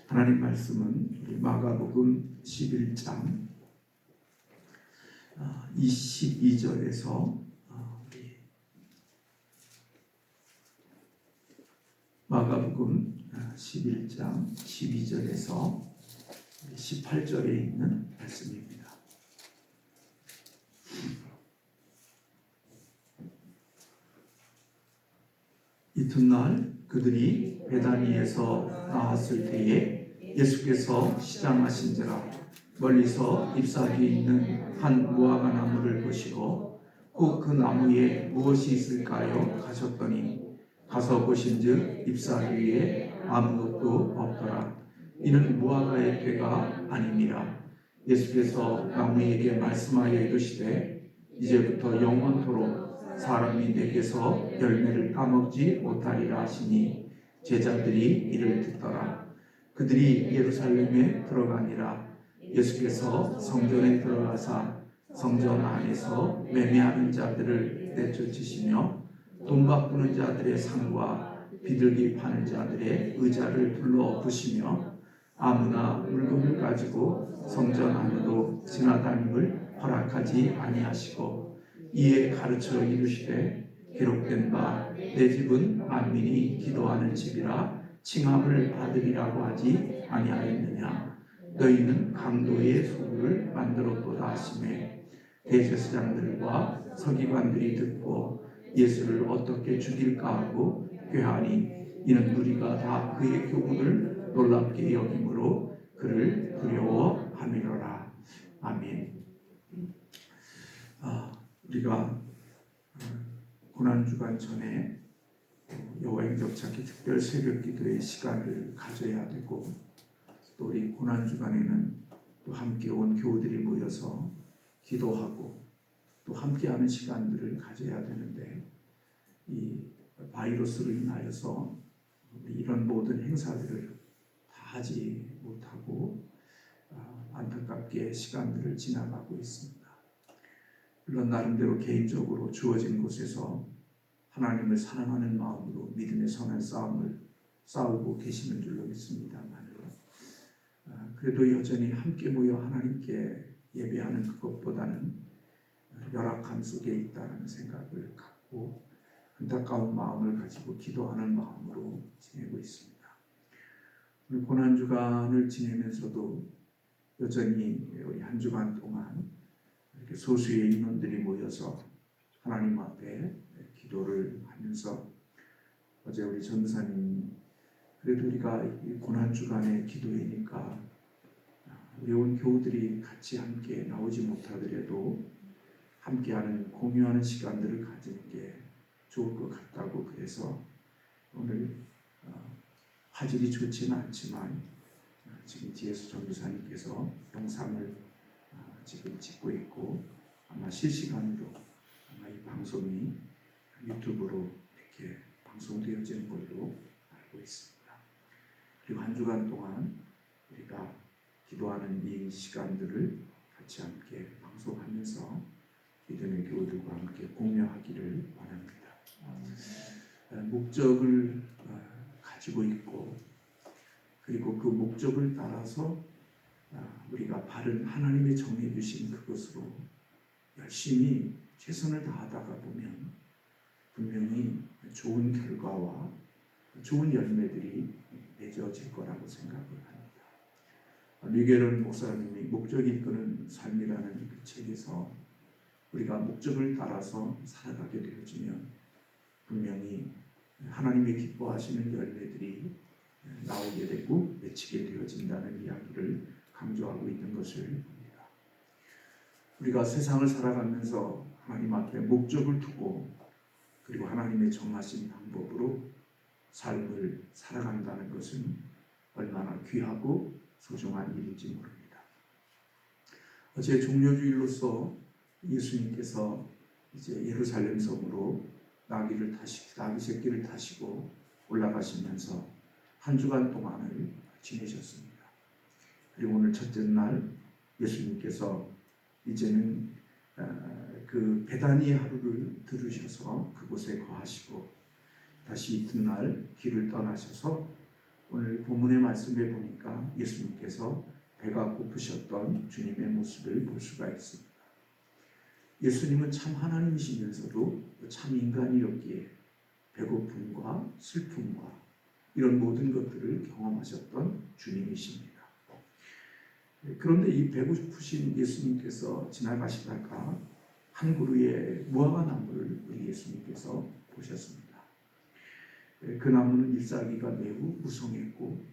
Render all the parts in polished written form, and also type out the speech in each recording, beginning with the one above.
하나님 말씀은 우리 마가복음 11장 22절에서 마가복음 11장 12절에서 18절에 있는 말씀입니다. 이튿날 그들이 베다니에서 나왔을 때에 예수께서 시장하신지라 멀리서 잎사귀에 있는 한 무화과 나무를 보시고 꼭 그 나무에 무엇이 있을까요? 가셨더니 가서 보신즉 잎사귀에 아무것도 없더라. 이는 무화과의 꾀가 아니니라. 예수께서 나무에게 말씀하여 이르시되 이제부터 영원토록 사람이 내게서 열매를 따먹지 못하리라 하시니 제자들이 이를 듣더라. 그들이 예루살렘에 들어가니라. 예수께서 성전에 들어가사 성전 안에서 매매하는 자들을 내쫓으시며 돈 바꾸는 자들의 상과 비둘기 파는 자들의 의자를 불러 엎으시며 아무나 물건을 가지고 성전 안으로 지나다님을 허락하지 아니하시고 이에 가르쳐 이르시되 기록된 바 내 집은 만민이 기도하는 집이라 칭함을 받으리라고 하지 아니하였느냐. 너희는 강도의 소굴을 만들었도다 하시매 대제사장들과 서기관들이 듣고 예수를 어떻게 죽일까 하고 꾀하니 이는 우리가 다 그의 교훈을 놀랍게 여김으로 그를 두려워함이로라. 아멘. 우리가 고난주간 전에 여호와의 찾기 특별 새벽기도의 시간을 가져야 되고 또 우리 고난주간에는 또 함께 온 교우들이 모여서 기도하고 또 함께하는 시간들을 가져야 되는데 이 바이러스로 인하여서 이런 모든 행사들을 다 하지 못하고 안타깝게 시간들을 지나가고 있습니다. 물론 나름대로 개인적으로 주어진 곳에서 하나님을 사랑하는 마음으로 믿음의 선한 싸움을 싸우고 계시는 줄로 믿습니다만 그래도 여전히 함께 모여 하나님께 예배하는 그것보다는 열악함 속에 있다는 생각을 갖고 안타까운 마음을 가지고 기도하는 마음으로 지내고 있습니다. 오늘 고난주간을 지내면서도 여전히 우리 한 주간 동안 이렇게 소수의 인원들이 모여서 하나님 앞에 기도를 하면서 어제 우리 전도사님 그래도 우리가 고난주간의 기도회니까 우리 온 교우들이 같이 함께 나오지 못하더라도 함께하는 공유하는 시간들을 가지는 게 좋을 것 같다고 그래서 오늘 화질이 좋지는 않지만 지금 뒤에서 전도사님께서 영상을 지금 찍고 있고 아마 실시간으로 아마 이 방송이 유튜브로 이렇게 방송되어지는 걸로 알고 있습니다. 그리고 한 주간 동안 우리가 기도하는 이 시간들을 같이 함께 방송하면서 믿음의 교우들과 함께 공유하기를 원합니다. 목적을 가지고 있고 그리고 그 목적을 따라서 우리가 바른 하나님의 정해 주신 그것으로 열심히 최선을 다하다가 보면 분명히 좋은 결과와 좋은 열매들이 맺어질 거라고 생각을 합니다. 미겔은 목사님이 목적이 이끄는 삶이라는 그 책에서 우리가 목적을 따라서 살아가게 되어지면 분명히 하나님이 기뻐하시는 열매들이 나오게 되고 맺히게 되어진다는 이야기를 강조하고 있는 것을 봅니다. 우리가 세상을 살아가면서 하나님 앞에 목적을 두고 그리고 하나님의 정하신 방법으로 삶을 살아간다는 것은 얼마나 귀하고 소중한 일인지 모릅니다. 어제 종려주일로서 예수님께서 이제 예루살렘 성으로 나귀 새끼를 타시고 올라가시면서 한 주간 동안을 지내셨습니다. 그리고 오늘 첫째 날 예수님께서 이제는 그 베다니 하루를 들으셔서 그곳에 거하시고 다시 이튿날 길을 떠나셔서 오늘 본문의 말씀에 보니까 예수님께서 배가 고프셨던 주님의 모습을 볼 수가 있습니다. 예수님은 참 하나님이시면서도 참 인간이었기에 배고픔과 슬픔과 이런 모든 것들을 경험하셨던 주님이십니다. 그런데 이 배고프신 예수님께서 지나가시다가 한 그루의 무화과 나무를 우리 예수님께서 보셨습니다. 그 나무는 잎사귀가 매우 무성했고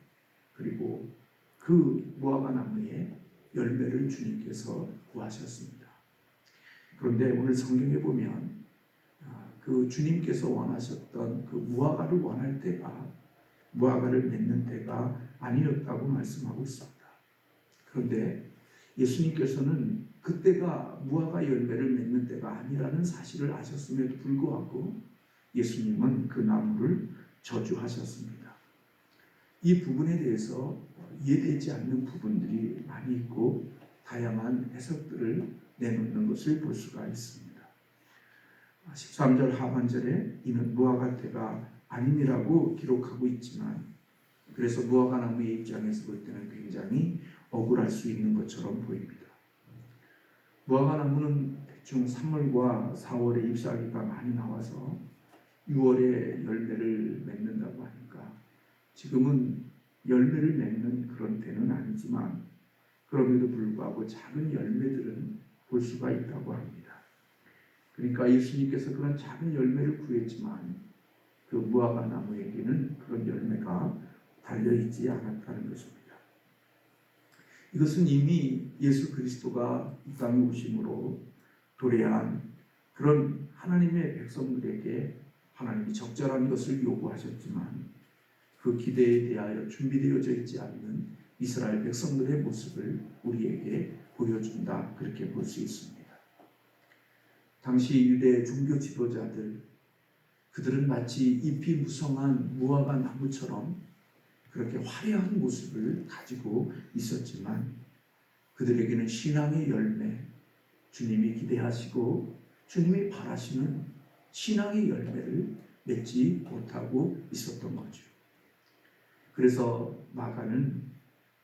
그리고 그 무화과 나무에 열매를 주님께서 구하셨습니다. 그런데 오늘 성경에 보면 그 주님께서 원하셨던 그 무화과를 원할 때가 무화과를 맺는 때가 아니었다고 말씀하고 있습니다. 그런데 예수님께서는 그때가 무화과 열매를 맺는 때가 아니라는 사실을 아셨음에도 불구하고 예수님은 그 나무를 저주하셨습니다. 이 부분에 대해서 이해되지 않는 부분들이 많이 있고 다양한 해석들을 내놓는 것을 볼 수가 있습니다. 13절 하반절에 이는 무화과 때가 아니라고 기록하고 있지만 그래서 무화과 나무의 입장에서 볼 때는 굉장히 억울할 수 있는 것처럼 보입니다. 무화과 나무는 대충 3월과 4월에 잎사귀가 많이 나와서 6월에 열매를 맺는다고 하니까 지금은 열매를 맺는 그런 때는 아니지만 그럼에도 불구하고 작은 열매들은 볼 수가 있다고 합니다. 그러니까 예수님께서 그런 작은 열매를 구했지만 그 무화과 나무에게는 그런 열매가 달려있지 않았다는 것입니다. 이것은 이미 예수 그리스도가 이 땅에 오심으로 도래한 그런 하나님의 백성들에게 하나님이 적절한 것을 요구하셨지만 그 기대에 대하여 준비되어져 있지 않는 이스라엘 백성들의 모습을 우리에게 보여준다, 그렇게 볼 수 있습니다. 당시 유대 종교 지도자들, 그들은 마치 잎이 무성한 무화과 나무처럼 그렇게 화려한 모습을 가지고 있었지만 그들에게는 신앙의 열매, 주님이 기대하시고 주님이 바라시는 신앙의 열매를 맺지 못하고 있었던 거죠. 그래서 마가는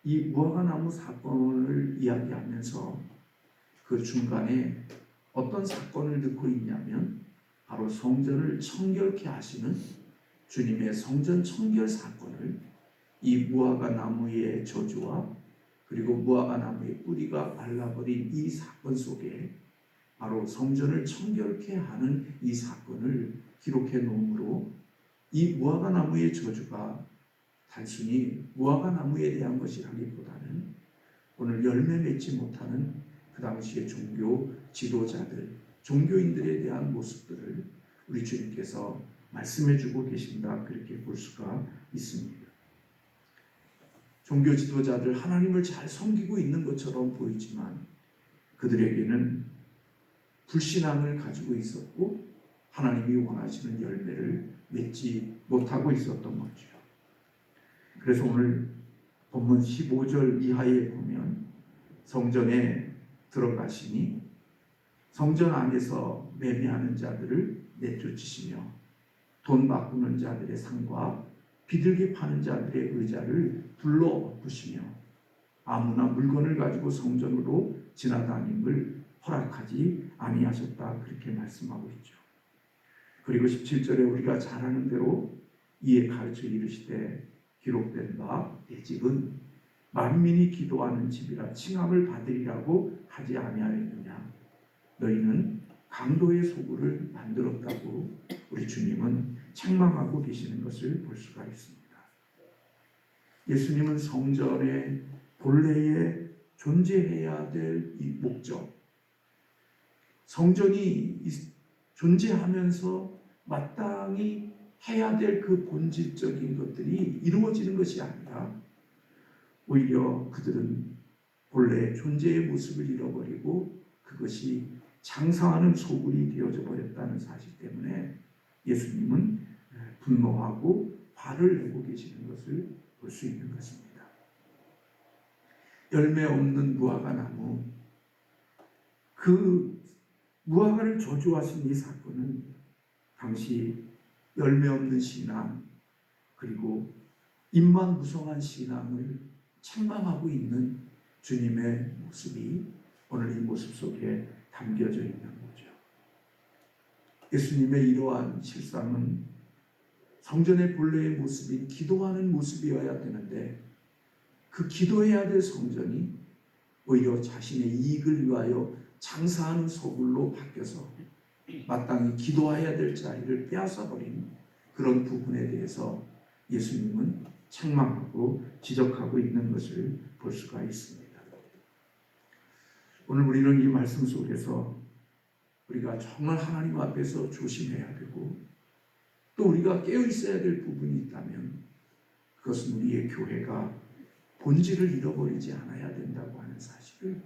이 무화과 나무 사건을 이야기하면서 그 중간에 어떤 사건을 넣고 있냐면 바로 성전을 청결케 하시는 주님의 성전 청결 사건을 이 무화과 나무의 저주와 그리고 무화과 나무의 뿌리가 말라버린 이 사건 속에 바로 성전을 청결케 하는 이 사건을 기록해 놓으므로 이 무화과 나무의 저주가 단순히 무화과 나무에 대한 것이라기보다는 오늘 열매 맺지 못하는 그 당시의 종교 지도자들, 종교인들에 대한 모습들을 우리 주님께서 말씀해 주고 계신다, 그렇게 볼 수가 있습니다. 종교 지도자들 하나님을 잘 섬기고 있는 것처럼 보이지만 그들에게는 불신앙을 가지고 있었고 하나님이 원하시는 열매를 맺지 못하고 있었던 거죠. 그래서 오늘 본문 15절 이하에 보면 성전에 들어가시니 성전 안에서 매매하는 자들을 내쫓으시며 돈 바꾸는 자들의 상과 비둘기 파는 자들의 의자를 불러 엎으시며 아무나 물건을 가지고 성전으로 지나다님을 허락하지 아니하셨다, 그렇게 말씀하고 있죠. 그리고 17절에 우리가 잘 아는 대로 이에 가르쳐 이르시되 기록된 바 내 집은 만민이 기도하는 집이라 칭함을 받으리라고 하지 아니하였느냐. 너희는 강도의 소굴을 만들었다고 우리 주님은 책망하고 계시는 것을 볼 수가 있습니다. 예수님은 성전의 본래에 존재해야 될 이 목적, 성전이 존재하면서 마땅히 해야 될 그 본질적인 것들이 이루어지는 것이 아니라 오히려 그들은 본래 존재의 모습을 잃어버리고 그것이 장사하는 소굴이 되어져 버렸다는 사실 때문에 예수님은 분노하고 화를 내고 계시는 것을 볼 수 있는 것입니다. 열매 없는 무화과 나무, 그 무화과를 저주하신 이 사건은 당시 열매 없는 신앙, 그리고 입만무성한 신앙을 책망하고 있는 주님의 모습이 오늘 이 모습 속에 담겨져 있는 거죠. 예수님의 이러한 실상은 성전의 본래의 모습인 기도하는 모습이어야 되는데, 그 기도해야 될 성전이 오히려 자신의 이익을 위하여 장사하는 소굴로 바뀌어서 마땅히 기도해야 될 자리를 빼앗아버린 그런 부분에 대해서 예수님은 책망하고 지적하고 있는 것을 볼 수가 있습니다. 오늘 우리는 이 말씀 속에서 우리가 정말 하나님 앞에서 조심해야 되고, 또 우리가 깨어 있어야 될 부분이 있다면 그것은 우리의 교회가 본질을 잃어버리지 않아야 된다고 하는 사실을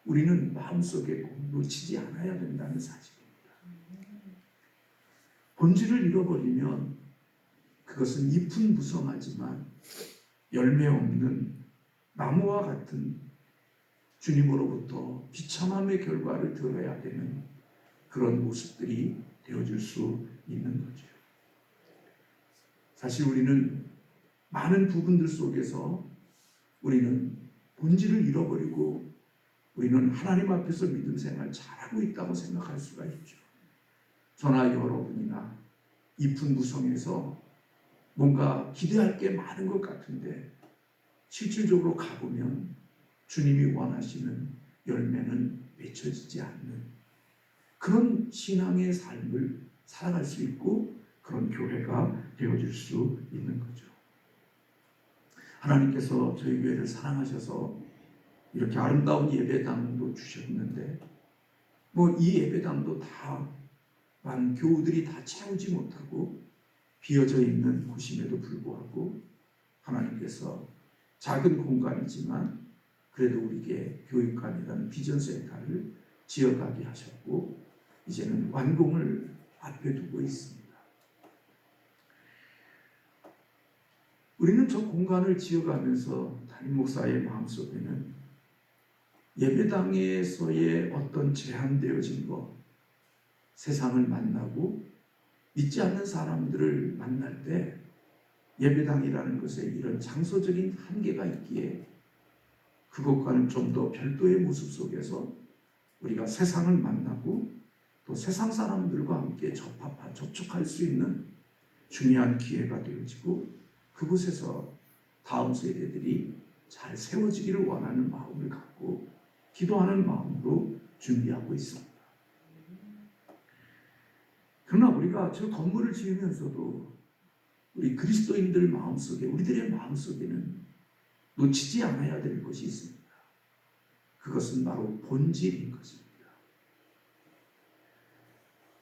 우리는 마음속에 꼭 놓치지 않아야 된다는 사실입니다. 본질을 잃어버리면 그것은 잎은 무성하지만 열매 없는 나무와 같은 주님으로부터 비참함의 결과를 들어야 되는 그런 모습들이 되어줄 수 있는 거죠. 사실 우리는 많은 부분들 속에서 우리는 본질을 잃어버리고 우리는 하나님 앞에서 믿음 생활 잘하고 있다고 생각할 수가 있죠. 저나 여러분이나 잎은 무성해서 뭔가 기대할 게 많은 것 같은데 실질적으로 가보면 주님이 원하시는 열매는 맺혀지지 않는 그런 신앙의 삶을 살아갈 수 있고 그런 교회가 되어질 수 있는 거죠. 하나님께서 저희 교회를 사랑하셔서 이렇게 아름다운 예배당도 주셨는데 이 예배당도 다 많은 교우들이 다 채우지 못하고 비어져 있는 곳임에도 불구하고 하나님께서 작은 공간이지만 그래도 우리에게 교육관이라는 비전센터를 지어가게 하셨고 이제는 완공을 앞에 두고 있습니다. 우리는 저 공간을 지어가면서 담임 목사의 마음속에는 예배당에서의 어떤 제한되어진 것, 세상을 만나고 믿지 않는 사람들을 만날 때 예배당이라는 것에 이런 장소적인 한계가 있기에 그것과는 좀 더 별도의 모습 속에서 우리가 세상을 만나고 또 세상 사람들과 함께 접촉할 수 있는 중요한 기회가 되어지고 그곳에서 다음 세대들이 잘 세워지기를 원하는 마음을 갖고 기도하는 마음으로 준비하고 있습니다. 그러나 우리가 저 건물을 지으면서도 우리 그리스도인들 마음속에 우리들의 마음속에는 놓치지 않아야 될 것이 있습니다. 그것은 바로 본질인 것입니다.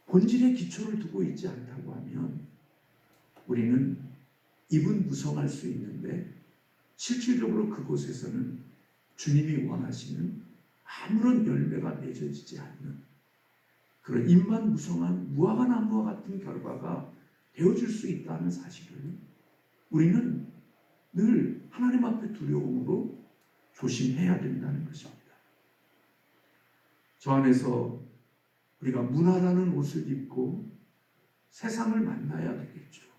본질의 기초를 두고 있지 않다고 하면 우리는 입은 무성할 수 있는데 실질적으로 그곳에서는 주님이 원하시는 아무런 열매가 맺어지지 않는 그런 입만 무성한 무화과 나무와 같은 결과가 되어줄 수 있다는 사실을 우리는 늘 하나님 앞에 두려움으로 조심해야 된다는 것입니다. 저 안에서 우리가 문화라는 옷을 입고 세상을 만나야 되겠죠.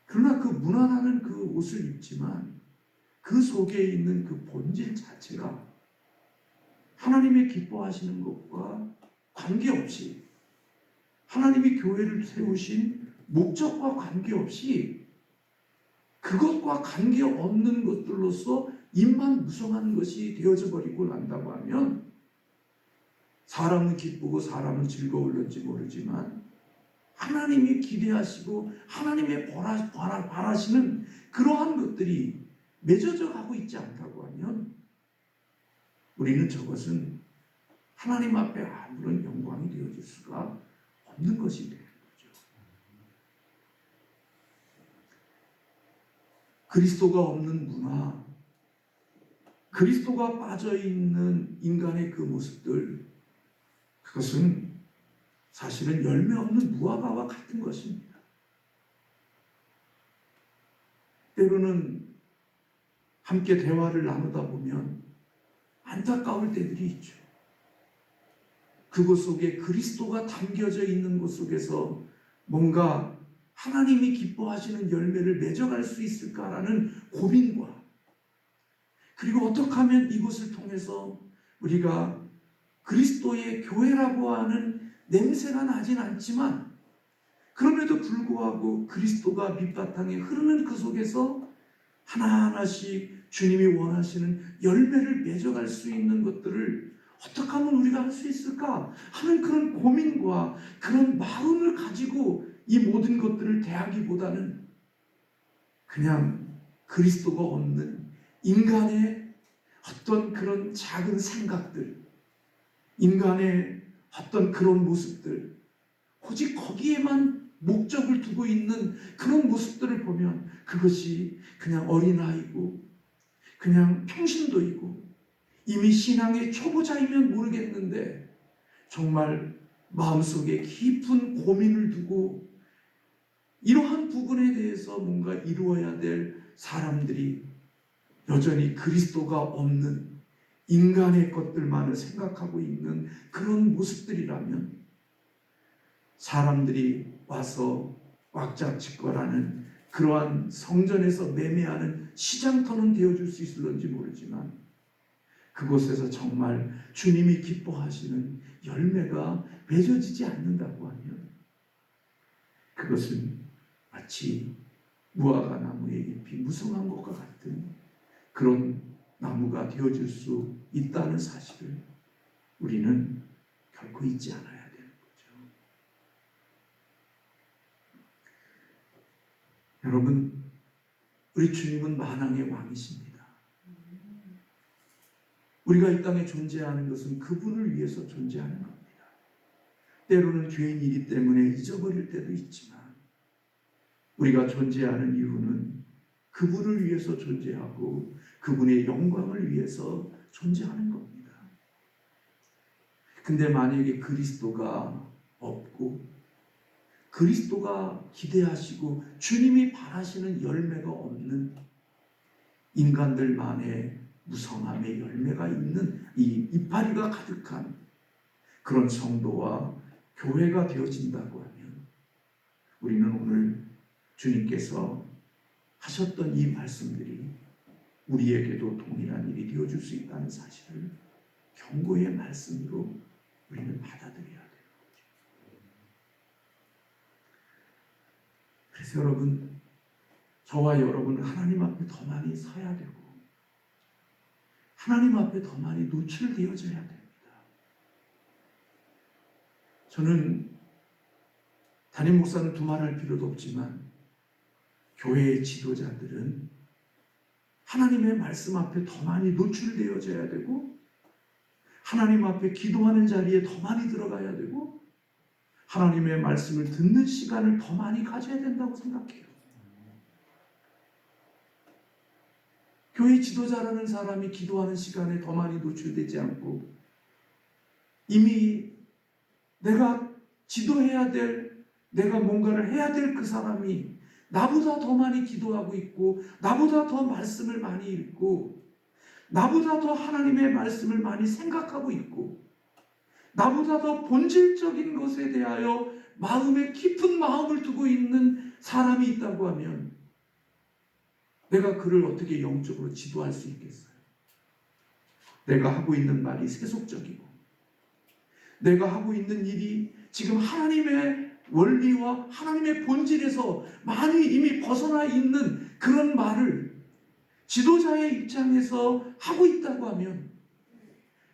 그러나 그 문화라는 그 옷을 입지만 그 속에 있는 그 본질 자체가 하나님의 기뻐하시는 것과 관계없이 하나님이 교회를 세우신 목적과 관계없이 그것과 관계없는 것들로서 입만 무성한 것이 되어져 버리고 난다고 하면 사람은 기쁘고 사람은 즐거울는지 모르지만 하나님이 기대하시고 하나님의 바라시는 그러한 것들이 맺어져 가고 있지 않다고 하면 우리는 저것은 하나님 앞에 아무런 영광이 되어질 수가 없는 것이 되는 거죠. 그리스도가 없는 문화, 그리스도가 빠져있는 인간의 그 모습들, 그것은 사실은 열매 없는 무화과와 같은 것입니다. 때로는 함께 대화를 나누다 보면 안타까울 때들이 있죠. 그곳 속에 그리스도가 담겨져 있는 곳 속에서 뭔가 하나님이 기뻐하시는 열매를 맺어갈 수 있을까라는 고민과, 그리고 어떻게 하면 이것을 통해서 우리가 그리스도의 교회라고 하는 냄새가 나진 않지만 그럼에도 불구하고 그리스도가 밑바탕에 흐르는 그 속에서 하나하나씩 주님이 원하시는 열매를 맺어갈 수 있는 것들을 어떻게 하면 우리가 할 수 있을까 하는 그런 고민과 그런 마음을 가지고 이 모든 것들을 대하기보다는 그냥 그리스도가 없는 인간의 어떤 그런 작은 생각들, 인간의 어떤 그런 모습들, 오직 거기에만 목적을 두고 있는 그런 모습들을 보면 그것이 그냥 어린아이고 그냥 평신도이고 이미 신앙의 초보자이면 모르겠는데 정말 마음속에 깊은 고민을 두고 이러한 부분에 대해서 뭔가 이루어야 될 사람들이 여전히 그리스도가 없는 인간의 것들만을 생각하고 있는 그런 모습들이라면 사람들이 와서 꽉짝짓거라는 그러한 성전에서 매매하는 시장터는 되어줄 수 있을런지 모르지만 그곳에서 정말 주님이 기뻐하시는 열매가 맺어지지 않는다고 하면 그것은 마치 무화과 나무에 잎이 무성한 것과 같은 그런 나무가 되어질 수 있다는 사실을 우리는 결코 잊지 않아야 되는 거죠. 여러분, 우리 주님은 만왕의 왕이십니다. 우리가 이 땅에 존재하는 것은 그분을 위해서 존재하는 겁니다. 때로는 죄인이기 때문에 잊어버릴 때도 있지만 우리가 존재하는 이유는 그분을 위해서 존재하고 그분의 영광을 위해서 존재하는 겁니다. 근데 만약에 그리스도가 없고 그리스도가 기대하시고 주님이 바라시는 열매가 없는 인간들만의 무성함의 열매가 있는 이 이파리가 가득한 그런 성도와 교회가 되어진다고 하면 우리는 오늘 주님께서 하셨던 이 말씀들이 우리에게도 동일한 일이 되어줄 수 있다는 사실을 경고의 말씀으로 우리는 받아들여야 돼요. 그래서 여러분, 저와 여러분은 하나님 앞에 더 많이 서야 되고 하나님 앞에 더 많이 노출되어져야 됩니다. 저는 담임 목사는 두말할 필요도 없지만 교회의 지도자들은 하나님의 말씀 앞에 더 많이 노출되어져야 되고 하나님 앞에 기도하는 자리에 더 많이 들어가야 되고 하나님의 말씀을 듣는 시간을 더 많이 가져야 된다고 생각해요. 교회 지도자라는 사람이 기도하는 시간에 더 많이 노출되지 않고 이미 내가 지도해야 될, 내가 뭔가를 해야 될 그 사람이 나보다 더 많이 기도하고 있고 나보다 더 말씀을 많이 읽고 나보다 더 하나님의 말씀을 많이 생각하고 있고 나보다 더 본질적인 것에 대하여 마음에 깊은 마음을 두고 있는 사람이 있다고 하면 내가 그를 어떻게 영적으로 지도할 수 있겠어요? 내가 하고 있는 말이 세속적이고 내가 하고 있는 일이 지금 하나님의 원리와 하나님의 본질에서 많이 이미 벗어나 있는 그런 말을 지도자의 입장에서 하고 있다고 하면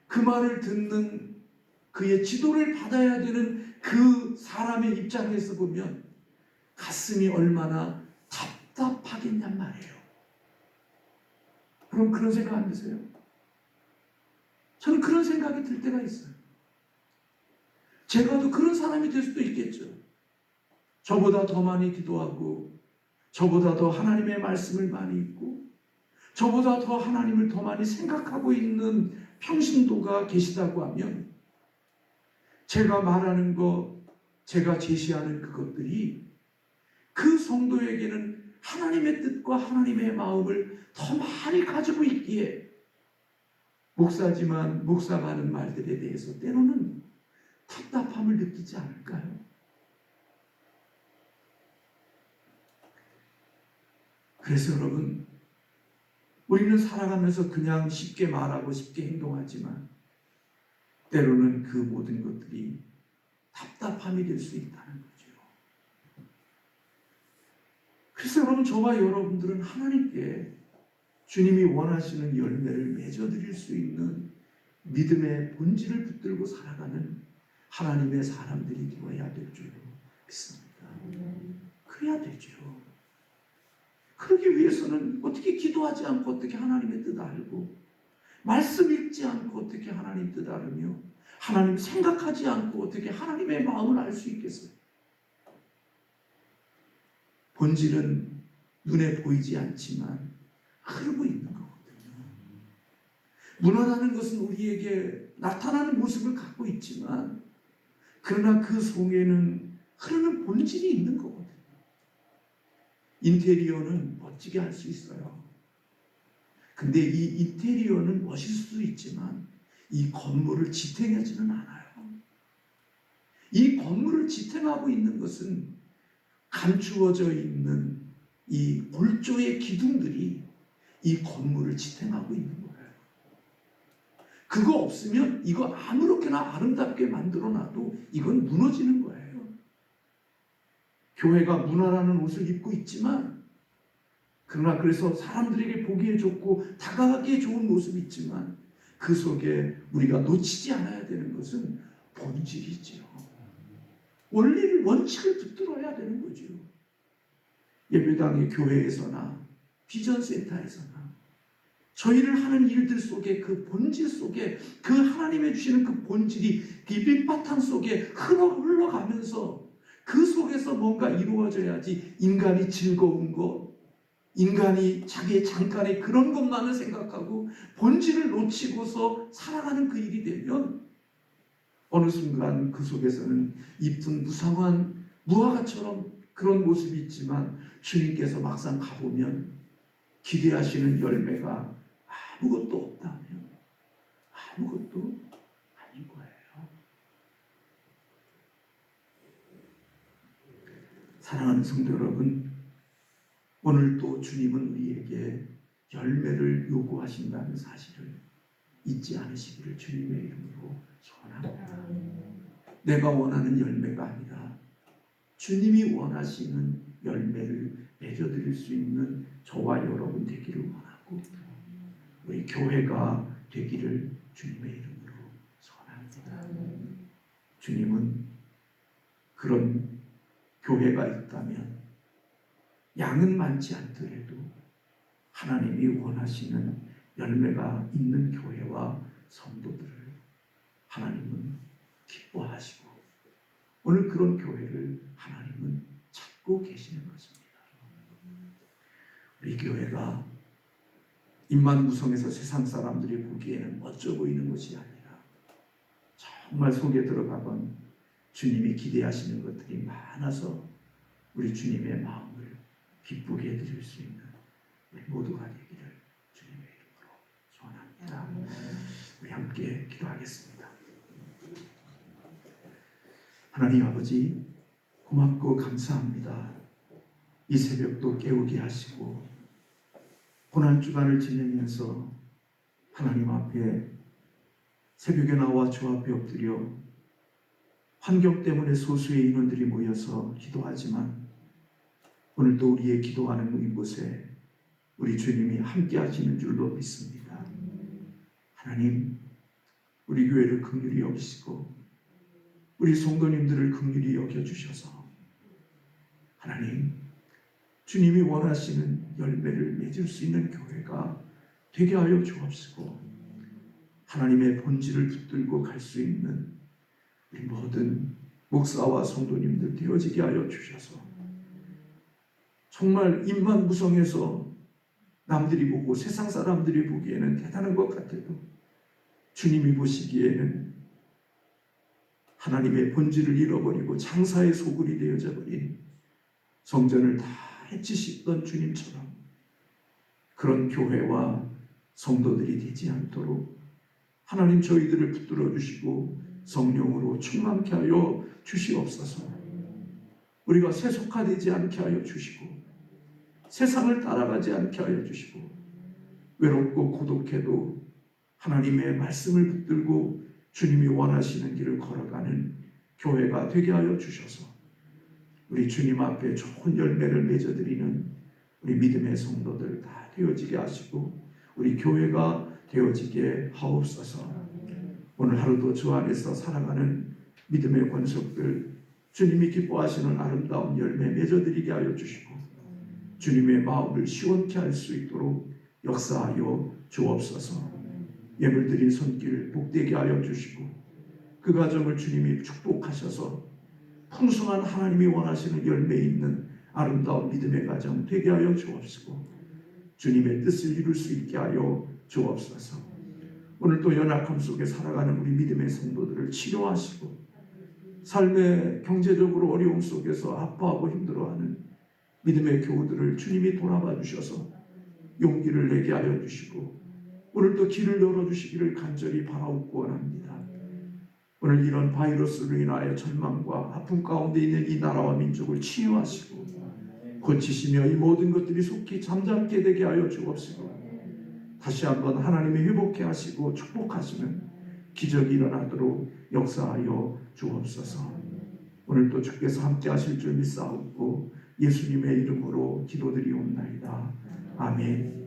그 말을 듣는 그의 지도를 받아야 되는 그 사람의 입장에서 보면 가슴이 얼마나 답답하겠냔 말이에요. 그럼 그런 생각 안 드세요? 저는 그런 생각이 들 때가 있어요. 제가도 그런 사람이 될 수도 있겠죠. 저보다 더 많이 기도하고 저보다 더 하나님의 말씀을 많이 읽고 저보다 더 하나님을 더 많이 생각하고 있는 평신도가 계시다고 하면 제가 말하는 것, 제가 제시하는 그것들이 그 성도에게는 하나님의 뜻과 하나님의 마음을 더 많이 가지고 있기에 목사지만 목사가 하는 말들에 대해서 때로는 답답함을 느끼지 않을까요? 그래서 여러분, 우리는 살아가면서 그냥 쉽게 말하고 쉽게 행동하지만 때로는 그 모든 것들이 답답함이 될 수 있다는 거죠. 그래서 여러분, 저와 여러분들은 하나님께 주님이 원하시는 열매를 맺어드릴 수 있는 믿음의 본질을 붙들고 살아가는 하나님의 사람들이 되어야 될 줄로 믿습니다. 그래야 되죠. 그러기 위해서는 어떻게 기도하지 않고 어떻게 하나님의 뜻 알고, 말씀 읽지 않고 어떻게 하나님 뜻 알으며, 하나님 생각하지 않고 어떻게 하나님의 마음을 알 수 있겠어요? 본질은 눈에 보이지 않지만 흐르고 있는 거거든요. 문화라는 것은 우리에게 나타나는 모습을 갖고 있지만, 그러나 그 속에는 흐르는 본질이 있는 거거든요. 인테리어는 멋지게 할 수 있어요. 근데 이 인테리어는 멋있을 수 있지만 이 건물을 지탱하지는 않아요. 이 건물을 지탱하고 있는 것은 감추어져 있는 이 골조의 기둥들이 이 건물을 지탱하고 있는 거예요. 그거 없으면 이거 아무렇게나 아름답게 만들어놔도 이건 무너지는 거예요. 교회가 문화라는 옷을 입고 있지만, 그러나 그래서 사람들에게 보기에 좋고 다가가기에 좋은 모습이 있지만 그 속에 우리가 놓치지 않아야 되는 것은 본질이지요. 원리를, 원칙을 붙들어야 되는 거죠. 예배당의 교회에서나 비전센터에서나 저희를 하는 일들 속에 그 본질 속에 그 하나님의 주시는 그 본질이 밑바탕 속에 흘러가면서 그 속에서 뭔가 이루어져야지, 인간이 즐거운 것, 인간이 자기의 잠깐의 그런 것만을 생각하고 본질을 놓치고서 살아가는 그 일이 되면 어느 순간 그 속에서는 이쁜 무상한 무화과처럼 그런 모습이 있지만 주님께서 막상 가보면 기대하시는 열매가 아무것도 없다면 아무것도 아닌 거예요. 사랑하는 성도 여러분, 오늘 또 주님은 우리에게 열매를 요구하신다는 사실을 잊지 않으시기를 주님의 이름으로 소원합니다. 내가 원하는 열매가 아니라 주님이 원하시는 열매를 맺어드릴 수 있는 저와 여러분 되기를 원하고, 우리 교회가 되기를 주님의 이름으로 소원합니다. 주님은 그런 교회가 있다면 양은 많지 않더라도 하나님이 원하시는 열매가 있는 교회와 성도들을 하나님은 기뻐하시고 오늘 그런 교회를 하나님은 찾고 계시는 것입니다. 우리 교회가 입만 무성해서 세상 사람들이 보기에는 멋져 보이는 것이 아니라 정말 속에 들어가면 주님이 기대하시는 것들이 많아서 우리 주님의 마음을 기쁘게 해드릴 수 있는 우리 모두가 되기를 주님의 이름으로 소원합니다. 우리 함께 기도하겠습니다. 하나님 아버지, 고맙고 감사합니다. 이 새벽도 깨우게 하시고 고난주간을 지내면서 하나님 앞에 새벽에 나와 주 앞에 엎드려 환경 때문에 소수의 인원들이 모여서 기도하지만 오늘도 우리의 기도하는 이곳에 우리 주님이 함께 하시는 줄로 믿습니다. 하나님, 우리 교회를 긍휼히 여기시고 우리 성도님들을 긍휼히 여겨주셔서 하나님, 주님이 원하시는 열매를 맺을 수 있는 교회가 되게 하여 주옵시고 하나님의 본질을 붙들고 갈 수 있는 우리 모든 목사와 성도님들 되어지게 하여 주셔서 정말 입만 무성해서 남들이 보고 세상 사람들이 보기에는 대단한 것 같아도 주님이 보시기에는 하나님의 본질을 잃어버리고 장사의 소굴이 되어져 버린 성전을 다 해치시던 주님처럼 그런 교회와 성도들이 되지 않도록 하나님 저희들을 붙들어 주시고 성령으로 충만케 하여 주시옵소서. 우리가 세속화되지 않게 하여 주시고 세상을 따라가지 않게 하여 주시고, 외롭고 고독해도 하나님의 말씀을 붙들고 주님이 원하시는 길을 걸어가는 교회가 되게 하여 주셔서 우리 주님 앞에 좋은 열매를 맺어드리는 우리 믿음의 성도들 다 되어지게 하시고 우리 교회가 되어지게 하옵소서. 오늘 하루도 주 안에서 살아가는 믿음의 권속들, 주님이 기뻐하시는 아름다운 열매 맺어드리게 하여 주시고 주님의 마음을 시원케 할 수 있도록 역사하여 주옵소서. 예물드린 손길 복되게 하여 주시고 그 가정을 주님이 축복하셔서 풍성한 하나님이 원하시는 열매 있는 아름다운 믿음의 가정 되게 하여 주옵시고 주님의 뜻을 이룰 수 있게 하여 주옵소서. 오늘도 연약함 속에 살아가는 우리 믿음의 성도들을 치료하시고 삶의 경제적으로 어려움 속에서 아파하고 힘들어하는 믿음의 교우들을 주님이 돌아봐 주셔서 용기를 내게 하여 주시고 오늘도 길을 열어주시기를 간절히 바라옵고 원합니다. 오늘 이런 바이러스로 인하여 절망과 아픔 가운데 있는 이 나라와 민족을 치유하시고 고치시며 이 모든 것들이 속히 잠잠게 되게 하여 주옵시고 다시 한번 하나님이 회복해 하시고 축복하시는 기적이 일어나도록 역사하여 주옵소서. 오늘도 주께서 함께 하실 줄 믿사옵고 예수님의 이름으로 기도드리옵나이다. 아멘.